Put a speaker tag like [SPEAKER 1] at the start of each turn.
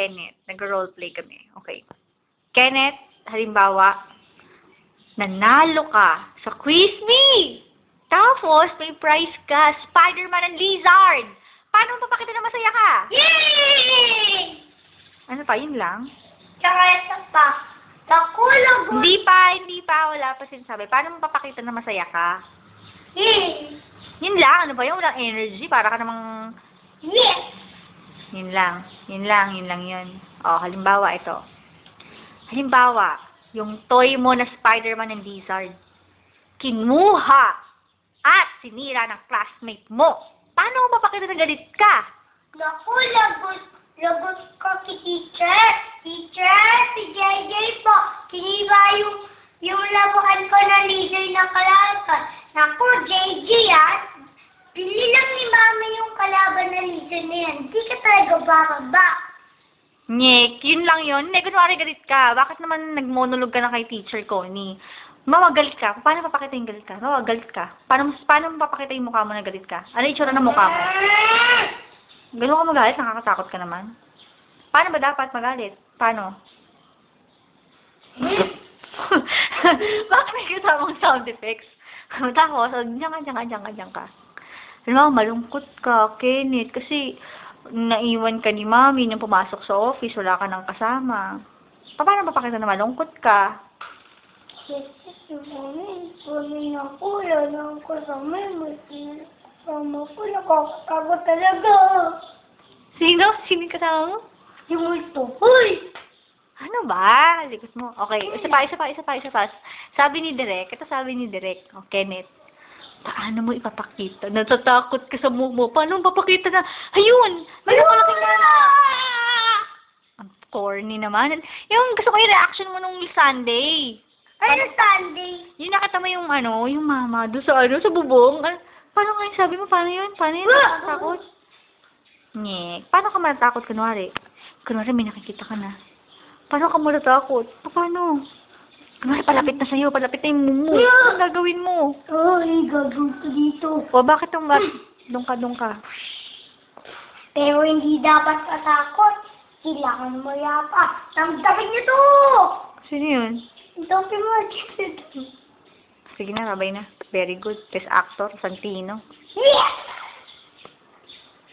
[SPEAKER 1] Kenneth. Nag-roleplay kami. Okay. Kenneth, halimbawa, nanalo ka sa Quiz Me! Tapos, may prize ka, Spider-Man and Lizard! Paano mo papakita na masaya ka?
[SPEAKER 2] Yay!
[SPEAKER 1] Ano pa, yun lang?
[SPEAKER 2] Tsaka ito pa. Nakulog.
[SPEAKER 1] Hindi pa, wala pa sinasabi. Paano mo papakita na masaya ka?
[SPEAKER 2] Yay!
[SPEAKER 1] Yun lang, ano ba yung walang energy? Para ka namang...
[SPEAKER 2] Yes!
[SPEAKER 1] Yun lang yun. O, halimbawa ito. Halimbawa, yung toy mo na Spider-Man and Lizard, kinuha at sinira ng classmate mo. Paano mo papakita na galit ka?
[SPEAKER 2] Naku, lagot ko kay teacher. Teacher, si JJ po. Kiniba yung labuhan ko na leader ng kalaban. Naku, JJ pili lang ni mama yung kalaban na leader na yan. Hindi ka talaga bababa.
[SPEAKER 1] Nyek, yun lang yun. Hindi, kunwari galit ka. Bakit naman nag-monologue ka na kay teacher ko ni Mama, galit ka. Paano papakita yung galit ka? Mama, galit ka. Paano mo papakita yung mukha mo na galit ka? Ano yung itsura ng mukha mo? Ganun ka magalit? Nakakatakot ka naman. Paano ba dapat magalit? Paano? Bakit may kasamang sound effects? Tapos, diyan ka. Alam mo, malungkot ka, Kenneth, kasi naiwan ka ni Mami nung pumasok sa office, wala ka nang kasama. Paano papakita na malungkot ka?
[SPEAKER 2] Kasi mami na ko, lang ko sa mami. Mama ko, nakakatagot talaga.
[SPEAKER 1] Sino? Sino yung kasama mo?
[SPEAKER 2] Yung multo. Hoy!
[SPEAKER 1] Ano ba? Likot mo. Okay, isa pa. Sabi ni Direk, oh, Kenneth, paano mo ipapakita? Natatakot ka sa mo. Paano mo papakita na, ayun! Mayroon ka lang ang corny naman. Yung gusto ko yung reaction mo nung Sunday.
[SPEAKER 2] Ano Sunday?
[SPEAKER 1] Yung nakita mo yung yung mama, doon sa bubong. Paano nga yung sabi mo? Paano yun? Natatakot? Nyek. Paano ka matatakot, kunwari? Kunwari may nakikita ka na. Paano ka matatakot? Paano? Kunwari palapit na sa'yo, palapit na yung mumu. Ano gagawin mo?
[SPEAKER 2] Ay, gagawin ko dito.
[SPEAKER 1] O bakit yung doon ka?
[SPEAKER 2] Pero hindi dapat katakot. Kailangan mo yapa. Damdamin niyo to!
[SPEAKER 1] Sino yun?
[SPEAKER 2] Damdamin mo.
[SPEAKER 1] Sige na, babay na. Very good. Best actor, Santino.
[SPEAKER 2] Yes!